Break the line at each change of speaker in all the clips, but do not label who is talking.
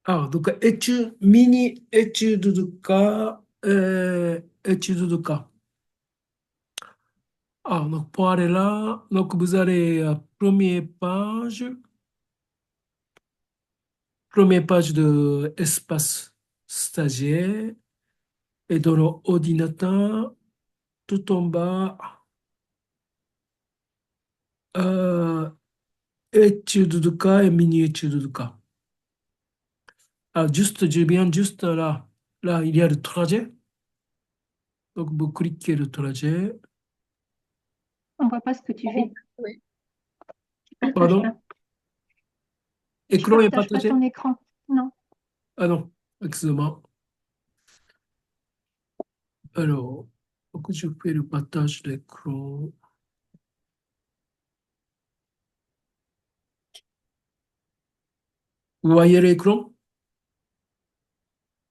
Donc, mini-étude de cas, étude de cas. Donc, pour aller là, donc, vous allez à première page de espace stagiaire, et dans l'ordinateur, tout en bas, euh, étude de cas et mini-étude de cas. Juste, je viens juste là. Là, il y a le trajet. Donc, vous cliquez le trajet.
On voit pas ce que tu fais.
Oui.
Tu partages
Pardon,
pas. Tu
écran est
partages pas
partagé?
ton écran. Non.
Ah non, excusez-moi. Alors, donc je fais le partage d'écran. Vous voyez l'écran?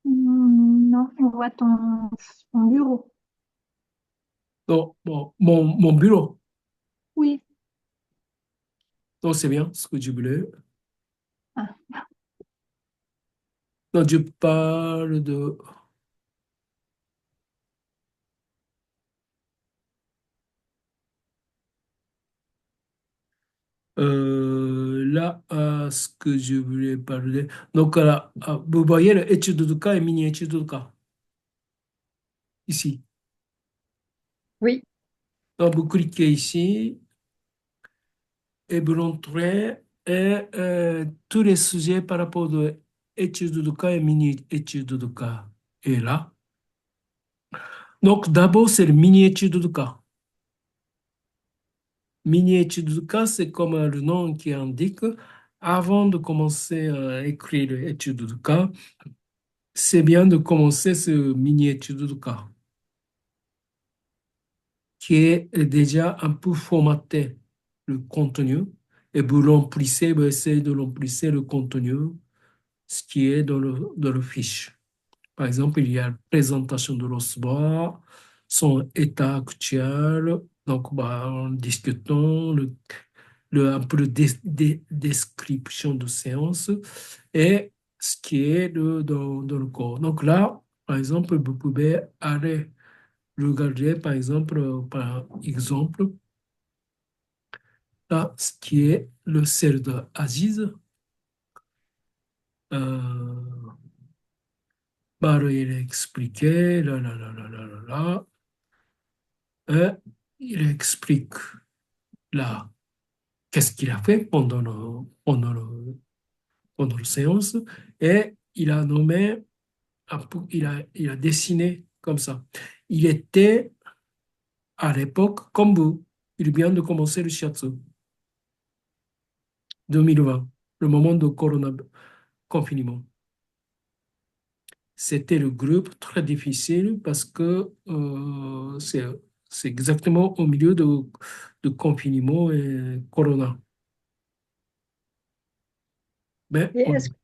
Non, on voit ton bureau.
Non, bon, mon bureau.
Oui.
Non, c'est bien ce que je voulais.
Ah.
Non, je parle de... Là, ce que je voulais parler. Donc, là, vous voyez l'étude de cas et mini-étude de cas, ici.
Oui.
Donc, vous cliquez ici et vous rentrez tous les sujets par rapport à étude de cas et mini-étude de cas. Et là, donc d'abord, c'est le mini-étude de cas. Mini-étude de cas, c'est comme le nom qui indique. Avant de commencer à écrire l'étude de cas, c'est bien de commencer ce mini-étude de cas, qui est déjà un peu formaté le contenu. Et vous remplissez, vous essayez de remplir le contenu, ce qui est dans le fiche. Par exemple, il y a la présentation de l'OSBA, son état actuel, donc en discutant un peu de description de séance et ce qui est dans le corps. Donc là, par exemple, vous pouvez aller regarder, par exemple, là, ce qui est le cell de Aziz. Euh, il est expliqué, là. Et il explique là qu'est-ce qu'il a fait pendant la séance et il a nommé, il a dessiné comme ça. Il était à l'époque comme vous. Il vient de commencer le shiatsu 2020, le moment de corona confinement. C'était le groupe très difficile parce que c'est exactement au milieu de confinement et corona. Mais
Et est-ce que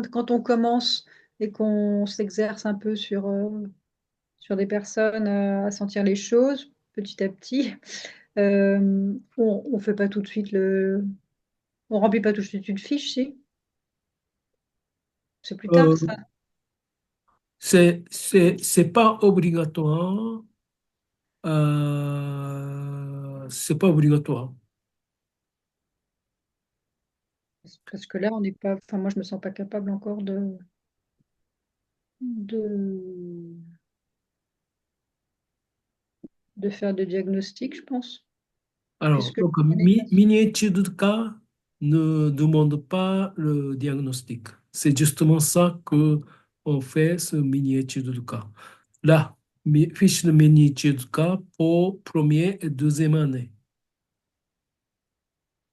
quand on commence et qu'on s'exerce un peu sur des personnes à sentir les choses petit à petit, on fait pas tout de suite on remplit pas tout de suite une fiche, si? C'est plus tard,
euh,
ça.
c'est pas obligatoire. C'est pas obligatoire.
Parce que là, on n'est pas, enfin, moi, je me sens pas capable encore de, de faire de diagnostic, je pense,
Alors,
puisque je
donc,
connais pas.
mini-étude de cas ne demande pas le diagnostic. C'est justement ça que on fait, ce mini-étude de cas. Là, fiche de mini-étude de cas pour première et deuxième année.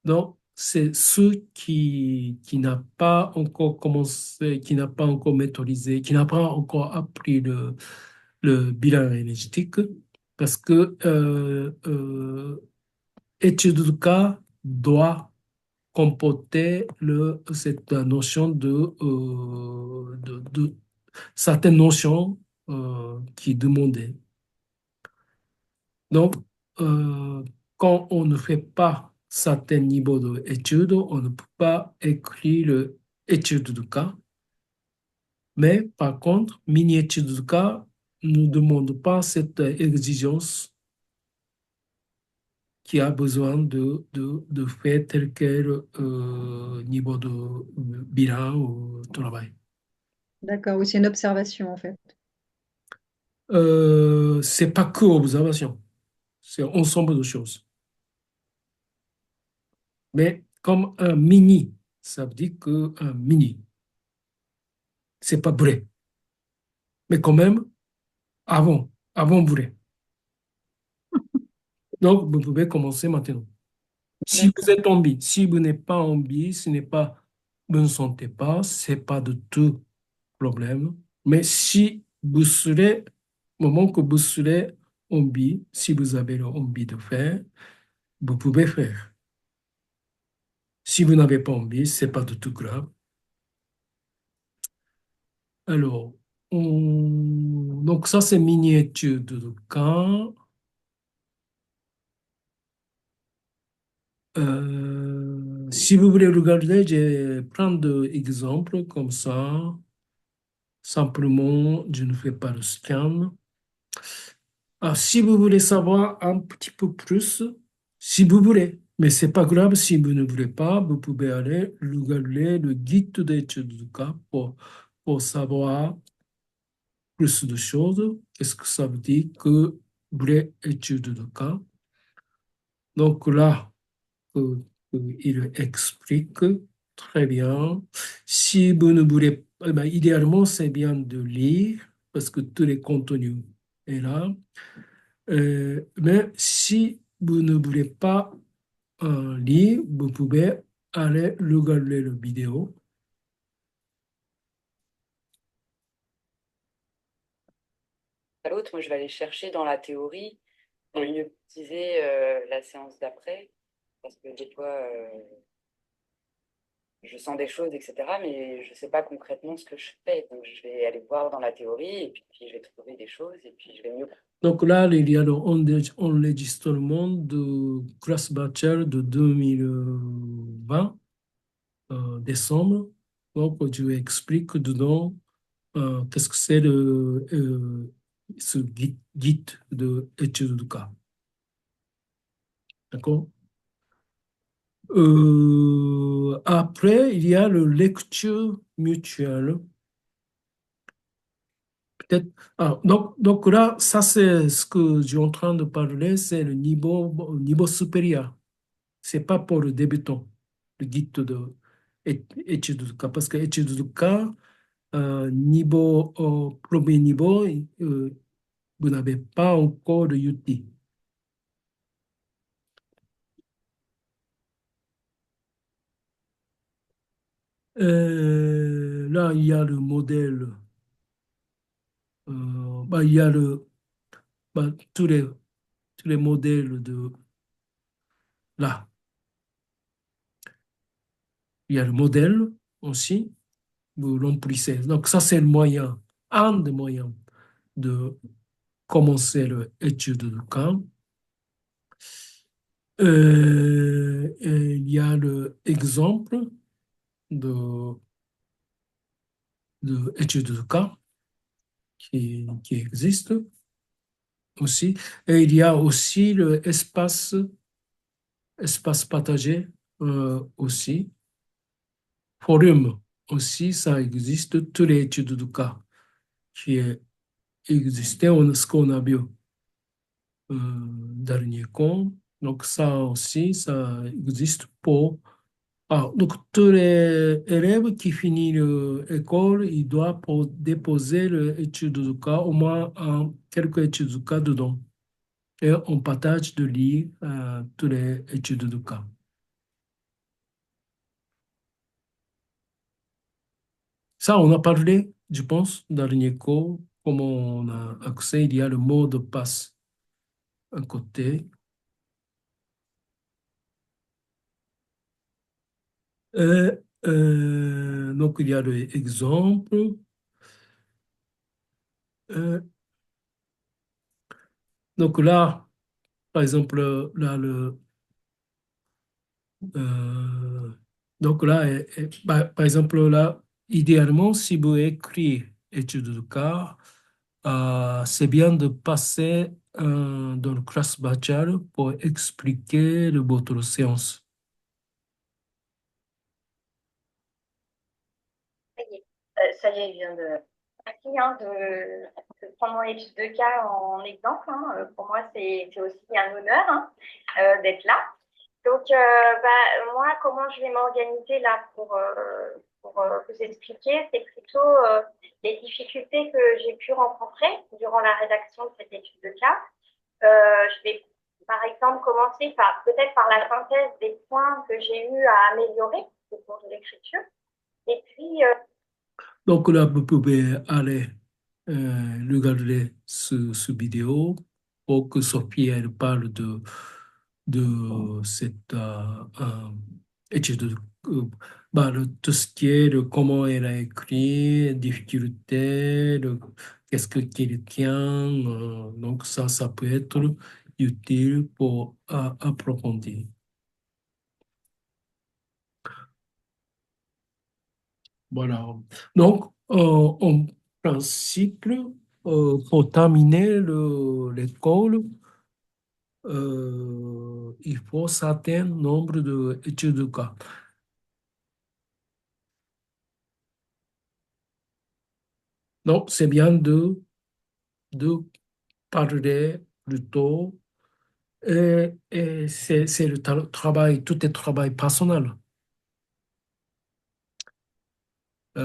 Donc, c'est ceux qui n'a pas encore commencé, qui n'a pas encore méthodisé, qui n'a pas encore appris le bilan énergétique, parce que étude de cas doit comporter cette notion de certaines notions qui demandaient. Donc, euh, quand on ne fait pas certain niveau d'étude, on ne peut pas écrire l'étude de cas. Mais par contre, mini-étude de cas ne demande pas cette exigence qui a besoin de faire tel quel niveau de bilan ou travail.
D'accord, oui, c'est une observation en fait.
C'est pas que observation, c'est un ensemble de choses. Mais comme un mini, ça veut dire que un mini, c'est pas vrai. Mais quand même, avant vrai. Donc, vous pouvez commencer maintenant. Si vous
D'accord.
êtes en bi, si vous n'êtes pas en bi, ce n'est pas, vous ne sentez pas, c'est pas de tout problème. Mais si vous serez, au moment que vous serez en bi, si vous avez envie de faire, vous pouvez faire. Si vous n'avez pas envie, c'est pas du tout grave. Alors, donc ça c'est mini-étude de cas. Si vous voulez regarder, je vais prendre des exemples comme ça. Simplement, je ne fais pas le scan. Ah, si vous voulez savoir un petit peu plus, si vous voulez, mais c'est pas grave si vous ne voulez pas, vous pouvez aller regarder le guide d'études de cas pour savoir plus de choses. Qu'est-ce que ça veut dire que vraie étude de cas? Donc là, il explique très bien. Si vous ne voulez, idéalement, c'est bien de lire parce que tous les contenus est là. Mais si vous ne voulez pas lire, vous pouvez aller regarder la vidéo.
À l'autre, moi, je vais aller chercher dans la théorie pour mieux utiliser la séance d'après, parce que des fois, je sens des choses, etc., mais je ne sais pas concrètement ce que je fais. Donc, je vais aller voir dans la théorie, et puis je vais trouver des choses, et puis je vais mieux.
Donc là, il y a l'enregistrement de classe bachelor de 2020, décembre. Donc, je explique dedans qu'est-ce que c'est ce guide de étude de cas. D'accord? Après, il y a le lecture mutuelle. Peut-être. Donc là, ça c'est ce que je suis en train de parler, c'est le niveau supérieur. C'est pas pour le débutant, le guide de étude de cas. Parce que étude de cas, premier niveau, vous n'avez pas encore de UT. Là, il y a le modèle, il y a tous les modèles de là. Il y a le modèle aussi, vous l'emplissez. Donc, ça, c'est le moyen, un des moyens de commencer l'étude de cas. Et il y a l'exemple de, de étude de cas qui existe aussi. Et il y a aussi espace partagé aussi. Forum aussi, ça existe, toutes les études de cas qui existaient, ce qu'on a vu dernier cours. Donc ça aussi, ça existe pour... Ah, donc tous les élèves qui finissent l'école, ils doivent déposer l'étude de cas, au moins quelques études de cas dedans. Et on partage de lire toutes les études de cas. Ça, on a parlé, je pense, dernier cours, comment on a accès, il y a le mot de passe à côté. Et, donc, il y a l'exemple. Euh, donc là, par exemple, là, Euh, donc là, par exemple, là, idéalement, si vous écrivez étude de cas, c'est bien de passer dans le classe bachelor pour expliquer votre séance.
Ça y est, je viens de, merci, hein, de prendre mon étude de cas en exemple, hein. Pour moi, c'est aussi un honneur, hein, d'être là. Donc, moi, comment je vais m'organiser là pour vous expliquer, c'est plutôt les difficultés que j'ai pu rencontrer durant la rédaction de cette étude de cas. Je vais, par exemple, commencer peut-être par la synthèse des points que j'ai eu à améliorer au cours de l'écriture. Et puis,
Donc là, vous pouvez aller regarder ce vidéo pour que Sophie elle parle de cette étude, de tout ce qui est de comment elle a écrit, difficultés, qu'est-ce que qu'il tient. Donc ça peut être utile pour approfondir. Voilà. Donc, en principe, pour terminer l'école, il faut un certain nombre d'études de cas. Donc, c'est bien de parler plutôt. Et c'est le travail, tout est travail personnel.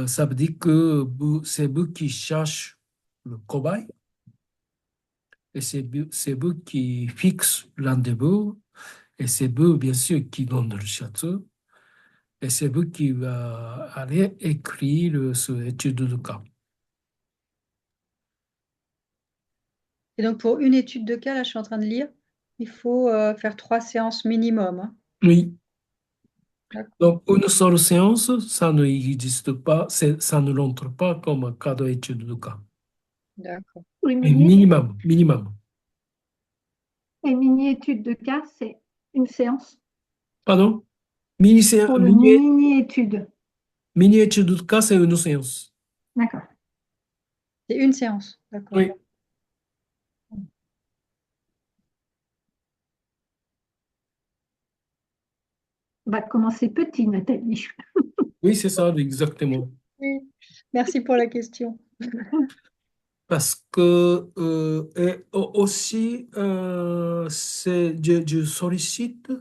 Ça veut dire que c'est vous qui cherchez le cobaye et c'est vous qui fixe le rendez-vous et c'est vous, bien sûr, qui donne le château et c'est vous qui va aller écrire ce étude de cas.
Et donc, pour une étude de cas, là, je suis en train de lire, il faut faire 3 séances minimum, hein.
Oui.
D'accord.
Donc, une seule séance, ça n'existe pas, ça ne rentre pas comme un cas d'étude de cas.
D'accord.
Oui,
Et minimum, minimum.
et mini-étude de cas, c'est une séance
Pardon?
pour le mini-étude.
Mini-étude de cas, c'est une séance.
D'accord.
C'est une séance, d'accord.
Oui,
On va commencer petit, Nathalie.
oui, c'est ça, exactement.
Oui. Merci pour la question.
Parce que aussi, je sollicite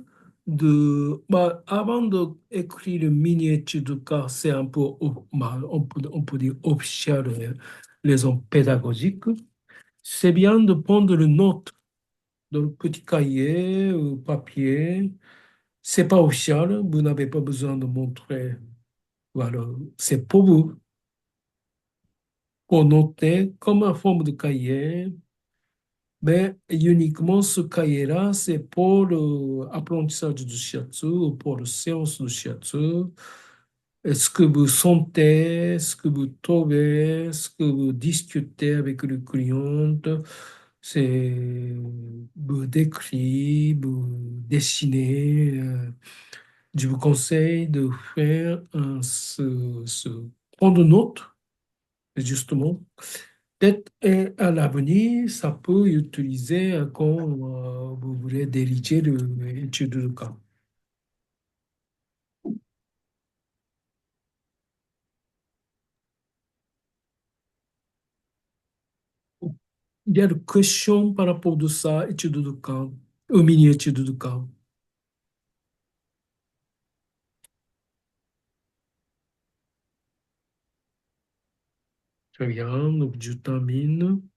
avant d'écrire le mini-étude de cas, c'est un peu, on peut dire officiel, raison pédagogique. C'est bien de prendre le note dans le petit cahier ou papier. C'est pas officiel, vous n'avez pas besoin de montrer. Voilà, c'est pour vous, pour noter comme en forme de cahier. Mais uniquement ce cahier-là, c'est pour l'apprentissage du shiatsu, ou pour la séance du shiatsu. Est-ce que vous sentez, ce que vous trouvez, ce que vous discutez avec le client, c'est vous décrire, vous dessiner. Je vous conseille de faire prendre note, justement. Peut-être à l'avenir, ça peut utiliser quand vous voulez diriger l'étude de cas. Il y a des questions par rapport à ça, étude de cas, au mini-étude de cas. Très bien, donc je termine.